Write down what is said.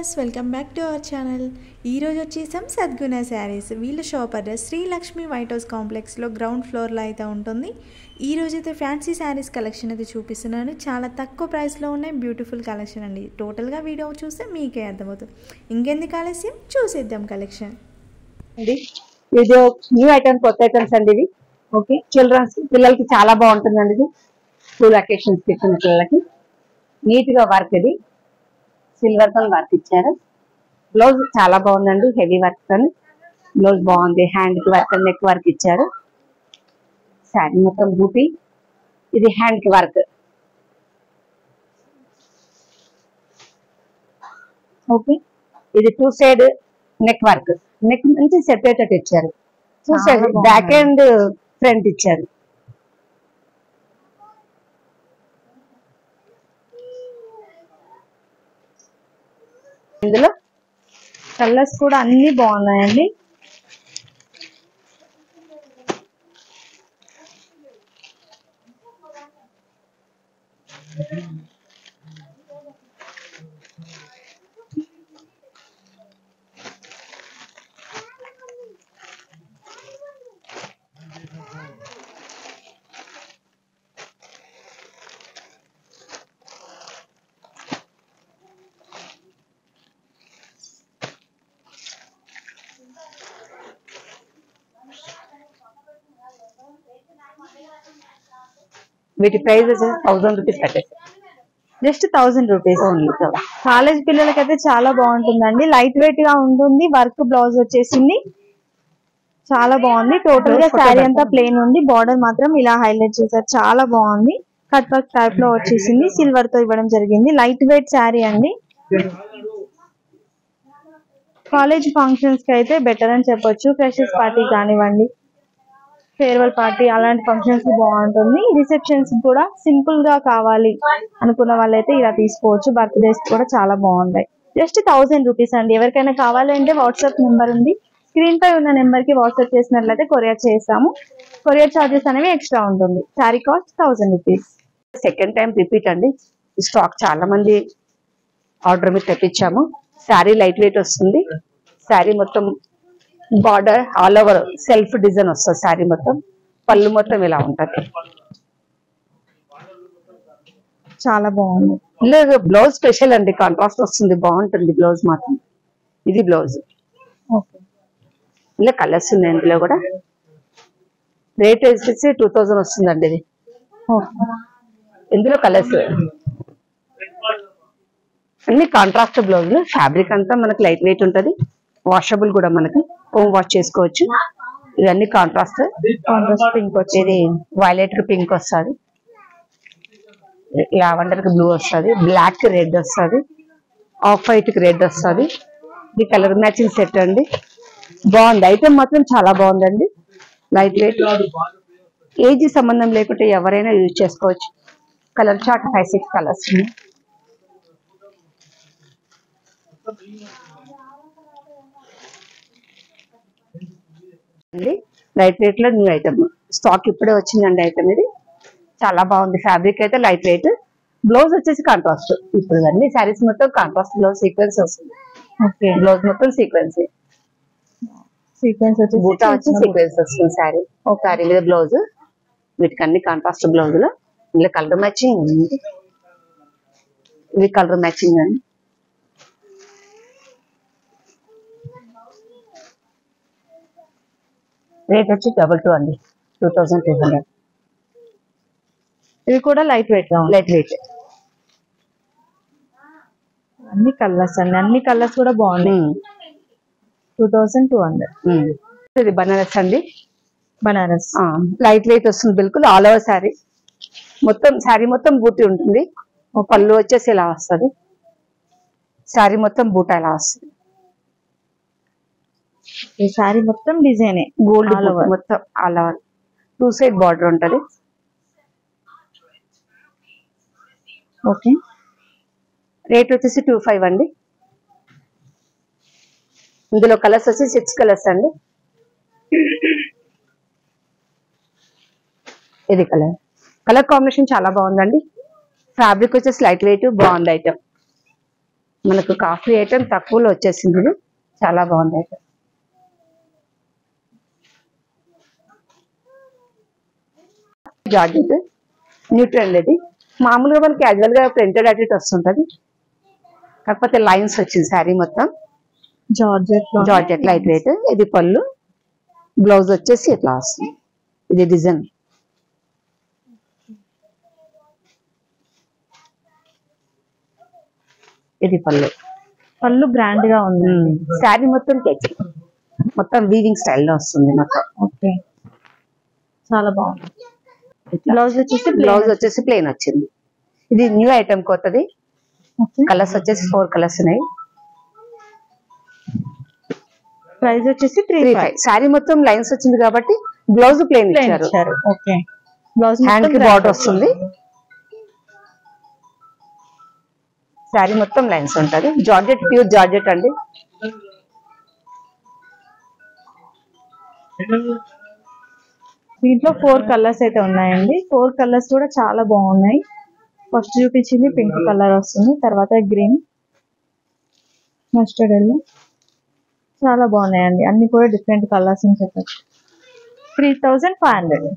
Viewers welcome back to our channel. ఈరోజు వచ్చేసాం Sadguna Sarees. వీళ్ళ shop address Srilakshmi White House కాంప్లెక్స్లో గ్రౌండ్ ఫ్లోర్లో అయితే ఉంటుంది. ఈరోజు అయితే ఫ్యాన్సీ శారీస్ కలెక్షన్ అయితే చూపిస్తున్నాను. చాలా తక్కువ ప్రైస్లో ఉన్నాయి, బ్యూటిఫుల్ కలెక్షన్ అండి. టోటల్గా వీడియో చూస్తే మీకే అర్థమవుతుంది. ఇంకెందుకు ఆలస్యం, చూసేద్దాం కలెక్షన్. ఇది న్యూ ఐటమ్, కొత్త ఐటమ్స్ అండి ఇవి. ఓకే, చిల్డ్రన్స్ పిల్లలకి చాలా బాగుంటుందండి. ఇది స్కూల్ అకేషన్స్ పెట్టిన పిల్లలకి నీట్ గా వర్క్. ఇది సిల్వర్ తో వర్క్ ఇచ్చారు. బ్లౌజ్ చాలా బాగుందండి, హెవీ వర్క్ తో బ్లౌజ్ బాగుంది. హ్యాండ్ కి వర్క్, నెక్ వర్క్ ఇచ్చారు. శారీ మొత్తం బూటీ, ఇది హ్యాండ్ కి వర్క్. ఓకే, ఇది 2 సైడ్ నెక్ వర్క్. నెక్ నుంచి సెపరేటెడ్ ఇచ్చారు. 2 సైడ్ బ్యాక్ అండ్ ఫ్రంట్ ఇచ్చారు. ఇందులో కలర్స్ కూడా అన్ని బాగున్నాయండి. వీటి ప్రైస్ 1000 రూపీస్ కట్టేసి, జస్ట్ 1000 రూపీస్. కాలేజ్ పిల్లలకైతే చాలా బాగుంటుందండి. లైట్ వెయిట్ గా ఉంటుంది. వర్క్ బ్లౌజ్ వచ్చేసింది, చాలా బాగుంది. టోటల్ గా శారీ అంతా ప్లెయిన్ ఉంది. బార్డర్ మాత్రం ఇలా హైలైట్ చేశారు, చాలా బాగుంది. కట్ వర్క్ టైప్ లో వచ్చేసింది, సిల్వర్ తో ఇవ్వడం జరిగింది. లైట్ వెయిట్ శారీ అండి. కాలేజ్ ఫంక్షన్స్ కి అయితే బెటర్ అని చెప్పొచ్చు. ఫ్రెషర్స్ పార్టీ కానివ్వండి, ఫేర్వెల్ పార్టీ, అలాంటి ఫంక్షన్స్ బాగుంటుంది. రిసెప్షన్స్ కూడా సింపుల్ గా కావాలి అనుకున్న వాళ్ళైతే ఇలా తీసుకోవచ్చు. బర్త్డేస్ కూడా చాలా బాగుంటాయి. జస్ట్ 1000 రూపీస్ అండి. ఎవరికైనా కావాలంటే వాట్సాప్ నెంబర్ ఉంది, స్క్రీన్ పై ఉన్న నెంబర్ కి వాట్సాప్ చేసినట్లయితే కొరియర్ చేస్తాము. కొరియర్ చార్జెస్ అనేవి ఎక్స్ట్రా ఉంటుంది. Sari cost 1000 rupees. Second time repeat అండి. స్టాక్ చాలా మంది ఆర్డర్ మీద తెప్పించాము. శారీ లైట్ వెయిట్ వస్తుంది. శారీ మొత్తం border all over self design వస్తుంది. శారీ మొత్తం పళ్ళు మొత్తం ఇలా ఉంటది. చాలా బాగుంది. లేదు, బ్లౌజ్ స్పెషల్ అండి, కాంట్రాస్ట్ వస్తుంది, బాగుంటుంది బ్లౌజ్ మాత్రం. ఇది బ్లౌజ్. ఇలా కలర్స్ ఉన్నాయి ఇందులో కూడా. రేట్ వచ్చేసి 2000 వస్తుందండి ఇది. ఇందులో కలర్స్ అన్ని కాంట్రాస్ట్ బ్లౌజ్. ఫ్యాబ్రిక్ అంతా మనకి లైట్ వెయిట్ ఉంటది, వాషబుల్ కూడా, మనకి హోమ్ వాష్ చేసుకోవచ్చు. ఇవన్నీ కాంట్రాస్ట్ పింక్ వచ్చేది, వైలెట్ కి పింక్ వస్తుంది, లావెండర్ కి బ్లూ వస్తుంది, బ్లాక్ కి రెడ్ వస్తుంది, ఆఫ్ వైట్ కి రెడ్ వస్తుంది. ఇది కలర్ మ్యాచింగ్ సెట్ అండి. బాగుంది, ఐటమ్ మాత్రం చాలా బాగుందండి. లైట్ వెయిట్, ఏజ్ సంబంధం లేకుంటే ఎవరైనా యూజ్ చేసుకోవచ్చు. కలర్ చార్ట్ 5-6 కలర్స్ ఉన్నాయి. లైట్ వెయిట్ లో న్యూ ఐటమ్, స్టాక్ ఇప్పుడే వచ్చిందండి. ఐటమ్ ఇది చాలా బాగుంది. ఫ్యాబ్రిక్ అయితే లైట్ వెయిట్, బ్లౌజ్ వచ్చేసి కాంట్రాస్ట్. ఇప్పుడు అన్ని శారీస్ మొత్తం కాంట్రాస్ట్ బ్లౌజ్ సీక్వెన్స్ వస్తుంది. ఓకే, బ్లౌజ్ మొత్తం సీక్వెన్స్ బూటా వచ్చి సీక్వెన్స్ వస్తుంది. శారీ ఒక శారీ మీద బ్లౌజ్, వీటికి అన్ని కాంట్రాస్ట్ బ్లౌజ్ లో. ఇలా కలర్ మ్యాచింగ్ ఉంది, ఇది కలర్ మ్యాచింగ్ అండి. రేట్ వచ్చి 22 అండి, 2200. ఇవి కూడా లైట్ వెయిట్ గా లైట్ వెయిట్. అన్ని కలర్స్ అండి, అన్ని కలర్స్ కూడా బాగున్నాయి. 2200. ఇది బనారస్ అండి, బనారస్ లైట్ వెయిట్ వస్తుంది. బిల్కుల్ ఆల్ ఓవర్ శారీ మొత్తం, శారీ మొత్తం బూటీ ఉంటుంది. పళ్ళు వచ్చేసి ఇలా వస్తుంది. శారీ మొత్తం బూటా ఇలా వస్తుంది. ఈ శారీ మొత్తం డిజైన్ గోల్డ్ మొత్తం ఆల్ ఓవర్. 2 సైడ్ బార్డర్ ఉంటది. ఓకే, రేట్ వచ్చేసి 25 అండి. ఇందులో కలర్స్ వచ్చి 6 కలర్స్ అండి. ఇది కలర్ కాంబినేషన్ చాలా బాగుందండి. ఫ్యాబ్రిక్ వచ్చేసి లైట్ వెయిట్, బాగుంది ఐటమ్. మనకు కాఫీ ఐటమ్ తక్కువలో వచ్చేసింది, ఇది చాలా బాగుంది ఐటమ్. జార్జెట్ న్యూట్రల్, ఇది మామూలుగా మనకి క్యాజువల్ గా ప్రింటెడ్ అటు ఇటు వస్తుంటది, కాకపోతే లైన్స్ వచ్చింది శారీ మొత్తం జార్జెట్ లైట్ వెయిట్. ఇది పళ్ళు, బ్లౌజ్ వచ్చేసి ఇట్లా వస్తుంది, ఇది డిజైన్. ఇది పళ్ళు గ్రాండ్ గా ఉంది. శారీ మొత్తం మొత్తం వీవింగ్ స్టైల్లో వస్తుంది మొత్తం. ఓకే, చాలా బాగుంది. బ్లౌజ్ వచ్చేసి ప్లెయిన్ వచ్చింది. ఇది న్యూ ఐటమ్ కొత్తది. కలర్స్ వచ్చేసి 4 కలర్స్ ఉన్నాయి. ప్రైస్ వచ్చేసి 3,500. శారీ మొత్తం లైన్స్ వచ్చింది కాబట్టి బ్లౌజ్ ప్లెయిన్ ఇచ్చారు. ఓకే, బ్లౌజ్ హ్యాండ్ కి బార్డర్ వస్తుంది, శారీ మొత్తం లైన్స్ ఉంటది. జార్జెట్, ప్యూర్ జార్జెట్ అండి. దీంట్లో 4 కలర్స్ అయితే ఉన్నాయండి. 4 కలర్స్ కూడా చాలా బాగున్నాయి. ఫస్ట్ చూపించింది పింక్ కలర్ వస్తుంది, తర్వాత గ్రీన్, మస్టర్డ్ ఎల్లో, చాలా బాగున్నాయండి. అన్ని కూడా డిఫరెంట్ కలర్స్ అని చెప్పచ్చు. 3,500.